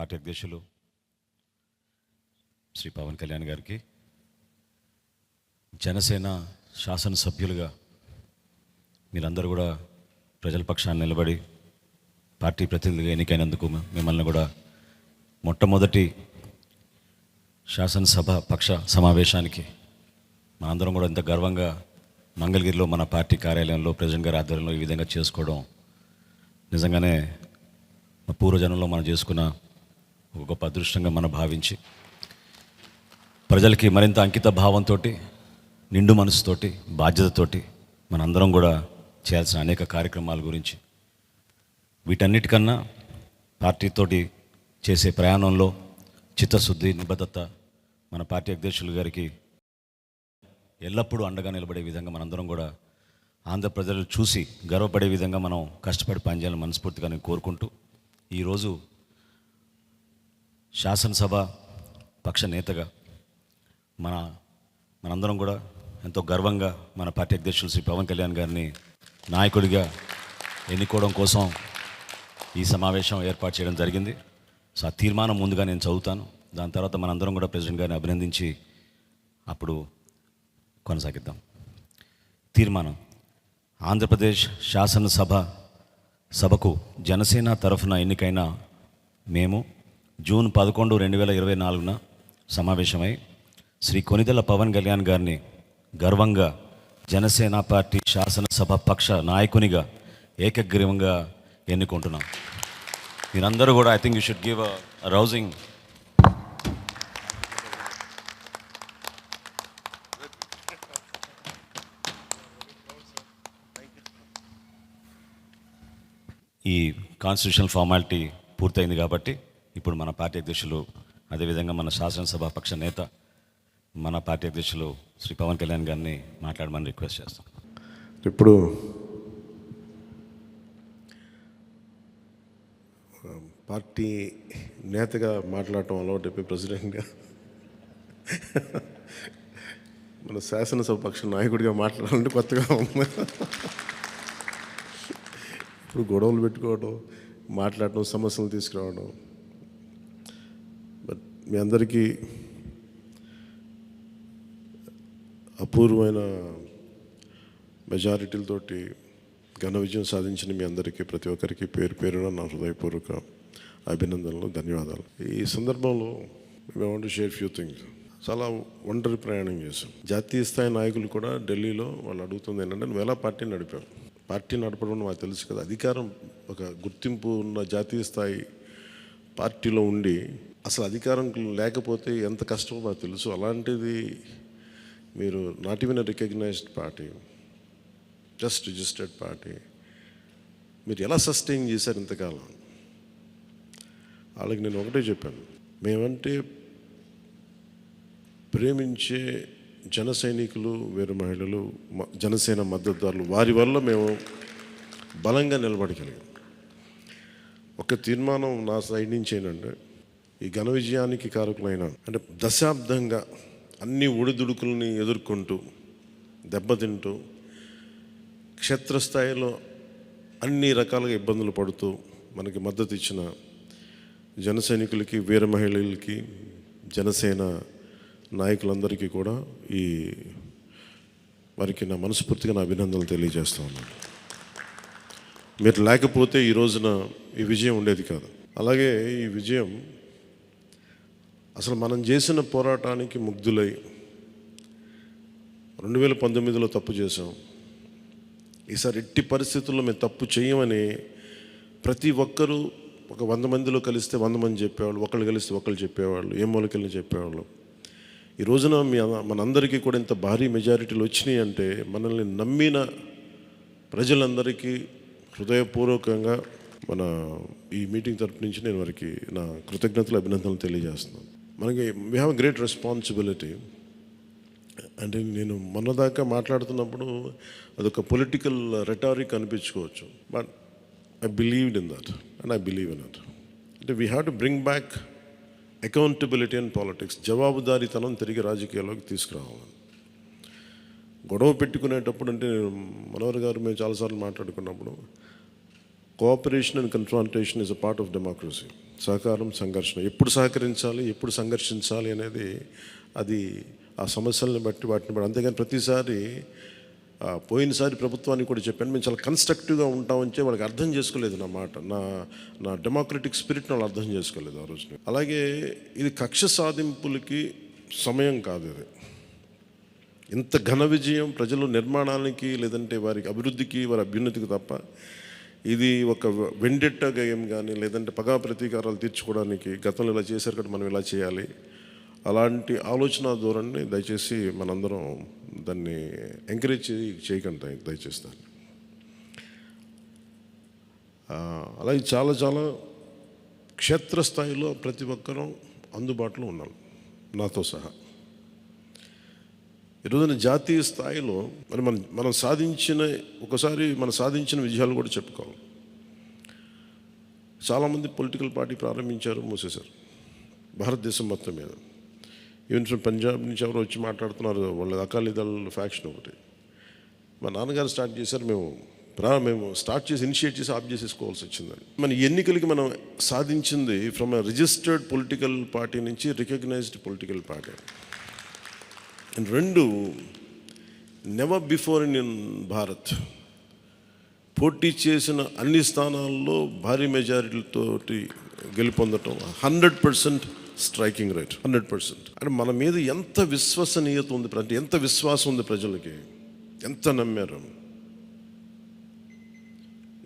Party అధ్యక్షులు శ్రీ పవన్ కళ్యాణ్ గారికి, జనసేన శాసనసభ్యులుగా మీరందరూ కూడా ప్రజల పక్షాన్ని నిలబడి పార్టీ ప్రతినిధిగా ఎన్నికైనందుకు మిమ్మల్ని కూడా మొట్టమొదటి శాసనసభ పక్ష సమావేశానికి మనందరం కూడా ఇంత గర్వంగా మంగళగిరిలో మన పార్టీ కార్యాలయంలో ప్రెసిడెంట్ గారి ఆధ్వర్యంలో ఈ విధంగా చేసుకోవడం నిజంగానే మా పూర్వజనంలో మనం చేసుకున్న ఒక గొప్ప అదృష్టంగా మనం భావించి ప్రజలకి మరింత అంకిత భావంతో, నిండు మనసుతోటి, బాధ్యతతోటి మనందరం కూడా చేయాల్సిన అనేక కార్యక్రమాల గురించి, వీటన్నిటికన్నా పార్టీతోటి చేసే ప్రయాణంలో చిత్తశుద్ధి, నిబద్ధత మన పార్టీ అధ్యక్షులు గారికి ఎల్లప్పుడూ అండగా నిలబడే విధంగా మనందరం కూడా ఆంధ్ర ప్రజలు చూసి గర్వపడే విధంగా మనం కష్టపడి పనిచేయాలని మనస్ఫూర్తిగా నేను కోరుకుంటూ, ఈరోజు శాసనసభ పక్ష నేతగా మనందరం కూడా ఎంతో గర్వంగా మన పార్టీ అధ్యక్షులు శ్రీ పవన్ కళ్యాణ్ గారిని నాయకుడిగా ఎన్నుకోవడం కోసం ఈ సమావేశం ఏర్పాటు చేయడం జరిగింది. సో ఆ తీర్మానం ముందుగా నేను చదువుతాను, దాని తర్వాత మనందరం కూడా ప్రెసిడెంట్ గారిని అభినందించి అప్పుడు కొనసాగిద్దాం. తీర్మానం: ఆంధ్రప్రదేశ్ సభకు జనసేన తరఫున ఎన్నికైన మేము జూన్ 11, 2024 సమావేశమై శ్రీ కొనిదెల పవన్ కళ్యాణ్ గారిని గర్వంగా జనసేన పార్టీ శాసనసభ పక్ష నాయకునిగా ఏకగ్రీవంగా ఎన్నుకుంటున్నాం. మీరందరూ కూడా I think you should give a rousing ఈ కాన్స్టిట్యూషనల్ ఫార్మాలిటీ పూర్తయింది కాబట్టి ఇప్పుడు మన పార్టీ అధ్యక్షులు, అదేవిధంగా మన శాసనసభ పక్ష నేత మన పార్టీ అధ్యక్షులు శ్రీ పవన్ కళ్యాణ్ గారిని మాట్లాడమని రిక్వెస్ట్ చేస్తాం. ఇప్పుడు పార్టీ నేతగా మాట్లాడటం అలవాటు ప్రెసిడెంట్గా మన శాసనసభ పక్ష నాయకుడిగా మాట్లాడాలంటే కొత్తగా ఉంది. ఇప్పుడు గొడవలు పెట్టుకోవడం, మాట్లాడటం, సమస్యలు తీసుకురావడం. బట్ మీ అందరికీ అపూర్వమైన మెజారిటీలతోటి ఘన విజయం సాధించిన మీ అందరికీ, ప్రతి ఒక్కరికి పేరు పేరున నా హృదయపూర్వక అభినందనలు, ధన్యవాదాలు. ఈ సందర్భంలో I want to share few things. చాలా ఒంటరి ప్రయాణం చేశాం. జాతీయ స్థాయి నాయకులు కూడా ఢిల్లీలో వాళ్ళు అడుగుతుంది ఏంటంటే, నువ్వు ఎలా పార్టీ నడిపావు? పార్టీ నడపడం మాకు తెలుసు కదా, అధికారం ఒక గుర్తింపు ఉన్న జాతీయ స్థాయి పార్టీలో ఉండి అసలు అధికారం లేకపోతే ఎంత కష్టమో మాకు తెలుసు. అలాంటిది మీరు not even recognised party, just registered party, మీరు ఎలా సస్టైన్ చేశారు ఇంతకాలం? వాళ్ళకి నేను ఒకటే చెప్పాను, మేమంటే ప్రేమించే జన సైనికులు, వీర మహిళలు, జనసేన మద్దతుదారులు, వారి వల్ల మేము బలంగా నిలబడగలిగాం. ఒక తీర్మానం నా సైడ్ నుంచి ఏంటంటే, ఈ ఘన విజయానికి కారకులైన, అంటే దశాబ్దంగా అన్ని ఒడిదుడుకుల్ని ఎదుర్కొంటూ దెబ్బతింటూ క్షేత్రస్థాయిలో అన్ని రకాలుగా ఇబ్బందులు పడుతూ మనకి మద్దతు ఇచ్చిన జన సైనికులకి, వీర మహిళలకి, జనసేన నాయకులందరికీ కూడా వారికి నా మనస్ఫూర్తిగా నా అభినందనలు తెలియజేస్తూ ఉన్నాను. మీరు లేకపోతే ఈ రోజున ఈ విజయం ఉండేది కాదు. అలాగే ఈ విజయం అసలు మనం చేసిన పోరాటానికి ముగ్ధులై 2019లో తప్పు చేసాం, ఈసారి ఎట్టి పరిస్థితుల్లో మేము తప్పు చేయమని ప్రతి ఒక్కరూ ఒక 100 మందిలో కలిస్తే 100 మంది చెప్పేవాళ్ళు, ఒకళ్ళు కలిస్తే ఒకళ్ళు చెప్పేవాళ్ళు, ఏ మూలకెళ్ళి చెప్పేవాళ్ళు. ఈ రోజున మనందరికీ కూడా ఇంత భారీ మెజారిటీలు వచ్చినాయి అంటే మనల్ని నమ్మిన ప్రజలందరికీ హృదయపూర్వకంగా మన ఈ మీటింగ్ తరపు నుంచి నేను వారికి నా కృతజ్ఞతలు, అభినందనలు తెలియజేస్తున్నాను. మనకి వీ హ్యావ్ గ్రేట్ రెస్పాన్సిబిలిటీ. అంటే నేను మొన్నదాకా మాట్లాడుతున్నప్పుడు అదొక పొలిటికల్ రెటారిక్ అనిపించుకోవచ్చు, but I believed in that and I believe in it. అంటే we have to bring back accountability and politics. జవాబుదారీతనం తిరిగి రాజకీయాల్లోకి తీసుకురావాలి. గొడవ పెట్టుకునేటప్పుడు, అంటే మనోహర్ గారు మేము చాలాసార్లు మాట్లాడుకున్నప్పుడు cooperation and confrontation is a part of democracy. సహకారం, సంఘర్షణ, ఎప్పుడు సహకరించాలి, ఎప్పుడు సంఘర్షించాలి అనేది అది ఆ సమస్యలను బట్టి వాటిని బట్టి. అంతేగాని ప్రతిసారి పోయినసారి ప్రభుత్వానికి కూడా చెప్పాను, మేము చాలా కన్స్ట్రక్టివ్గా ఉంటామని వాళ్ళకి అర్థం చేసుకోలేదు నా మాట, నా డెమోక్రటిక్ స్పిరిట్ని వాళ్ళు అర్థం చేసుకోలేదు ఆ రోజున. అలాగే ఇది కక్ష సాధింపులకి సమయం కాదు. ఇది ఇంత ఘన విజయం ప్రజల నిర్మాణానికి లేదంటే వారికి అభివృద్ధికి, వారి అభ్యున్నతికి తప్ప ఇది ఒక వెండెట్ట గేమ్ కానీ లేదంటే పగా ప్రతీకారాలు తీర్చుకోవడానికి గతంలో ఇలా చేశారు కదా మనం ఇలా చేయాలి అలాంటి ఆలోచన ధోరణిని దయచేసి మనందరం దాన్ని ఎంకరేజ్ చేయకండి దయచేసి దాన్ని. అలాగే చాలా చాలా క్షేత్రస్థాయిలో ప్రతి ఒక్కరూ అందుబాటులో ఉన్నాం నాతో సహా. ఈరోజున జాతీయ స్థాయిలో మరి మనం సాధించిన మనం సాధించిన విజయాలు కూడా చెప్పుకోవాలి. చాలామంది పొలిటికల్ పార్టీ ప్రారంభించారు, మూసేశారు భారతదేశం మొత్తం మీద. ఈవెన్ ఫ్రమ్ పంజాబ్ నుంచి ఎవరు వచ్చి మాట్లాడుతున్నారు, వాళ్ళ అకాలీదళ ఫ్యాక్షన్ ఒకటి. మా నాన్నగారు స్టార్ట్ చేశారు, మేము స్టార్ట్ చేసి ఇనిషియేట్ చేసి ఆఫ్ చేసేసుకోవాల్సి వచ్చిందని. మన ఎన్నికలకి మనం సాధించింది from a registered political party నుంచి రికగ్నైజ్డ్ పొలిటికల్ పార్టీ. అండ్ రెండు, నెవర్ బిఫోర్ ఇన్ భారత్ పోటీ చేసిన అన్ని స్థానాల్లో భారీ మెజారిటీలతోటి గెలుపొందటం 100% స్ట్రైకింగ్ రేట్, 100%. అంటే మన మీద ఎంత విశ్వసనీయత ఉంది, అంటే ఎంత విశ్వాసం ఉంది ప్రజలకి, ఎంత నమ్మారు,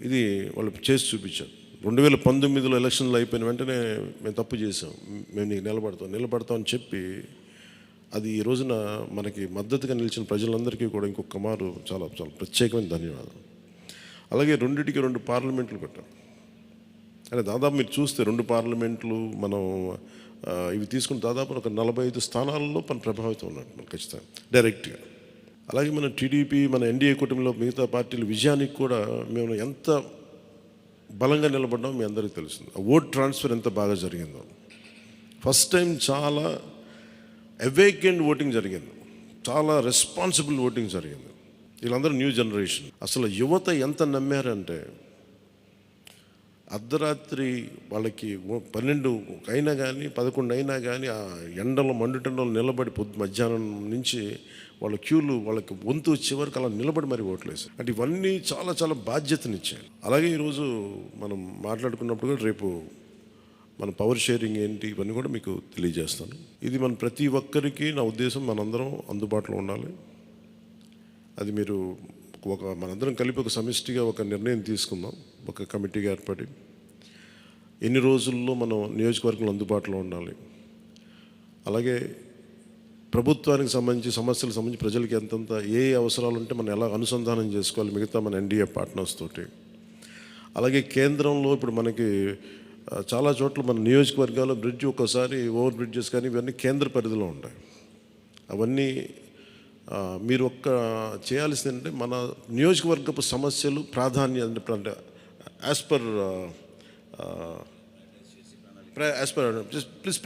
ఇది వాళ్ళు చేసి చూపించారు. 2019లో ఎలక్షన్లు అయిపోయిన వెంటనే మేము తప్పు చేసాం, మేము నీకు నిలబడతాం అని చెప్పి అది ఈ రోజున మనకి మద్దతుగా నిలిచిన ప్రజలందరికీ కూడా ఇంకొక మారు చాలా చాలా ప్రత్యేకమైన ధన్యవాదాలు. అలాగే 2 పార్లమెంట్లు పెట్టాం. అంటే దాదాపు మీరు చూస్తే 2 పార్లమెంట్లు మనం ఇవి తీసుకుని దాదాపు ఒక 45 స్థానాల్లో మన ప్రభావితం ఉన్నట్టు ఖచ్చితంగా డైరెక్ట్గా. అలాగే మన టీడీపీ, మన ఎన్డీఏ కూటమిలో మిగతా పార్టీల విజయానికి కూడా మేము ఎంత బలంగా నిలబడ్డామో మీ అందరికీ తెలుస్తుంది. ఆ ఓట్ ట్రాన్స్ఫర్ ఎంత బాగా జరిగిందో. ఫస్ట్ టైం చాలా అవేకెండ్ ఓటింగ్ జరిగింది, చాలా రెస్పాన్సిబుల్ ఓటింగ్ జరిగింది. వీళ్ళందరూ న్యూ జనరేషన్. అసలు యువత ఎంత నమ్మారంటే అర్ధరాత్రి వాళ్ళకి 12 అయినా కానీ 11 అయినా కానీ ఆ మండుటెండలో నిలబడి మధ్యాహ్నం నుంచి వాళ్ళ క్యూలు వాళ్ళకి వంతు వచ్చే వరకు అలా నిలబడి మరి ఓట్లేసి. అంటే ఇవన్నీ చాలా చాలా బాధ్యతనిచ్చాయి. అలాగే ఈరోజు మనం మాట్లాడుకున్నప్పుడు కూడా రేపు మన పవర్ షేరింగ్ ఏంటి ఇవన్నీ కూడా మీకు తెలియజేస్తాను. ఇది మన ప్రతి ఒక్కరికి నా ఉద్దేశం మనందరం అందుబాటులో ఉండాలి. అది మీరు మనందరం కలిపి ఒక సమిష్టిగా ఒక నిర్ణయం తీసుకుందాం, ఒక కమిటీగా ఏర్పడి ఎన్ని రోజుల్లో మనం నియోజకవర్గంలో అందుబాటులో ఉండాలి. అలాగే ప్రభుత్వానికి సంబంధించి సమస్యలకు సంబంధించి ప్రజలకి ఎంతంత ఏ అవసరాలు ఉంటే మనం ఎలా అనుసంధానం చేసుకోవాలి మిగతా మన ఎన్డీఏ పార్ట్నర్స్ తోటి. అలాగే కేంద్రంలో ఇప్పుడు మనకి చాలా చోట్ల మన నియోజకవర్గాల్లో బ్రిడ్జ్ ఒక్కోసారి ఓవర్ బ్రిడ్జెస్ కానీ ఇవన్నీ కేంద్ర పరిధిలో ఉంటాయి. అవన్నీ మీరు చేయాల్సింది అంటే మన నియోజకవర్గపు సమస్యలు ప్రాధాన్యత అంటే యాజ్ పర్ ప్లీజ్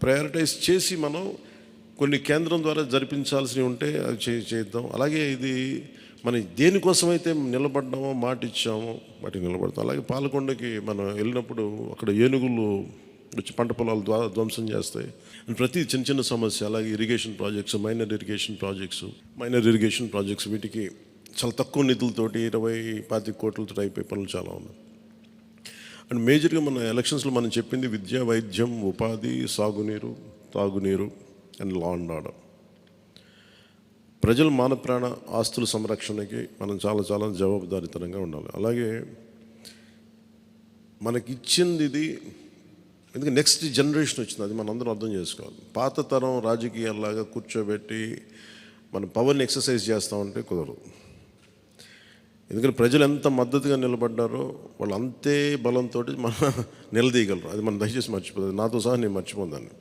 ప్రయారిటైజ్ చేసి మనం కొన్ని కేంద్రం ద్వారా జరిపించాల్సినవి ఉంటే అది చేద్దాం. అలాగే ఇది మనం దేనికోసమైతే నిలబడ్డామో మాట ఇచ్చామో వాటికి నిలబడతాం. అలాగే పాలకొండకి మనం వెళ్ళినప్పుడు అక్కడ ఏనుగులు వచ్చి పంట పొలాలు ధ్వంసం చేస్తాయి. ప్రతి చిన్న సమస్య. అలాగే irrigation projects, minor irrigation projects వీటికి చాలా తక్కువ నిధులతోటి 20-25 కోట్లతో అయిపోయే పనులు చాలా ఉన్నాయి. అండ్ మేజర్గా మన ఎలక్షన్స్లో మనం చెప్పింది విద్య, వైద్యం, ఉపాధి, సాగునీరు, తాగునీరు అండ్ లా అండ్ ఆర్డర్. ప్రజల మాన ప్రాణ ఆస్తుల సంరక్షణకి మనం చాలా చాలా జవాబుదారీతనంగా ఉండాలి. అలాగే మనకి ఇచ్చింది ఇది, ఎందుకంటే నెక్స్ట్ జనరేషన్ వచ్చింది, అది మనం అందరం అర్థం చేసుకోవాలి. పాత తరం రాజకీయాల్లాగా కూర్చోబెట్టి మనం పవర్ని ఎక్సర్సైజ్ చేస్తామంటే కుదరదు. ఎందుకంటే ప్రజలు ఎంత మద్దతుగా నిలబడ్డారో వాళ్ళు అంతే బలంతో మనం నిలదీయగలరు. అది మనం దయచేసి మర్చిపోతుంది, నాతో సహా నేను మర్చిపోదాన్ని.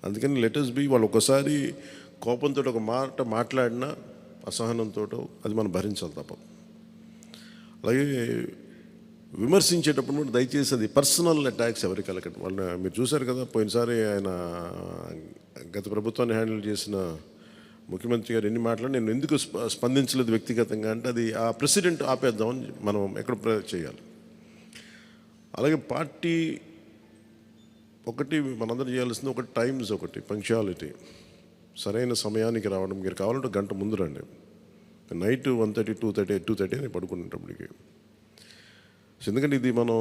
అందుకని లెటర్స్ బి వాళ్ళు ఒకసారి కోపంతో ఒక మాట మాట్లాడినా అసహనంతో అది మనం భరించాలి తప్పదు. అలాగే విమర్శించేటప్పుడు కూడా దయచేసి అది పర్సనల్ అటాక్స్ ఎవరికి కలగండి. వాళ్ళని మీరు చూశారు కదా, పోయినసారి ఆయన గత ప్రభుత్వాన్ని హ్యాండిల్ చేసిన ముఖ్యమంత్రి గారు ఎన్ని మాట్లాడి నేను ఎందుకు స్పందించలేదు వ్యక్తిగతంగా అంటే అది ఆ ప్రెసిడెంట్ ఆపేద్దామని మనం ఎక్కడ చేయాలి. అలాగే పార్టీ ఒకటి మనందరం చేయాల్సింది ఒకటి టైమ్స్, ఒకటి పంక్చువాలిటీ, సరైన సమయానికి రావడం. మీరు కావాలంటే గంట ముందు రండి. నైట్ 1:30, 2:30 అని పడుకునేటప్పటికి. ఎందుకంటే ఇది మనం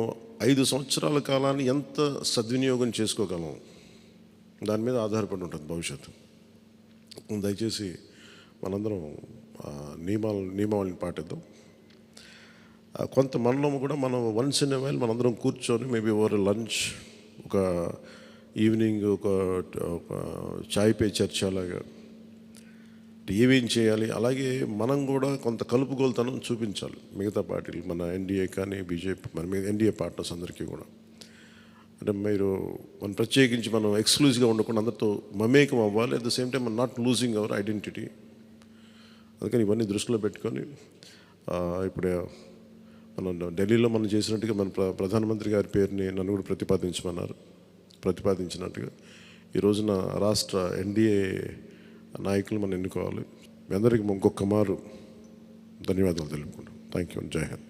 5 సంవత్సరాల కాలాన్ని ఎంత సద్వినియోగం చేసుకోగలం దాని మీద ఆధారపడి ఉంటుంది భవిష్యత్తు. దయచేసి మనందరం నియమావళిని పాటిద్దాం. కొంత మనలో కూడా మనం వన్స్ ఇన్ ఎ వైల్ మనందరం కూర్చొని మేబీ ఓవర్ లంచ్, ఒక ఈవినింగ్ ఒక చాయ్ పే చర్చ లాగా ఏమేం చేయాలి. అలాగే మనం కూడా కొంత కలుపుగోలుతనం చూపించాలి మిగతా పార్టీలు, మన ఎన్డీఏ కానీ బీజేపీ, మన ఎన్డీఏ పార్ట్నర్స్ అందరికీ కూడా. అంటే మనం ప్రత్యేకించి మనం ఎక్స్క్లూజివ్గా ఉండకుండా అందరితో మమేకం అవ్వాలి. At the same time not losing our identity. అందుకని ఇవన్నీ దృష్టిలో పెట్టుకొని ఇప్పుడు మనం ఢిల్లీలో మనం చేసినట్టుగా మన ప్రధానమంత్రి గారి పేరుని నన్ను కూడా ప్రతిపాదించినట్టుగా ఈ రోజున రాష్ట్ర ఎన్డీఏ నాయకులు మనం ఎన్నుకోవాలి. మీ అందరికీ ఇంకొక మారు ధన్యవాదాలు తెలుపుకుంటాం. Thank you. జై హింద్.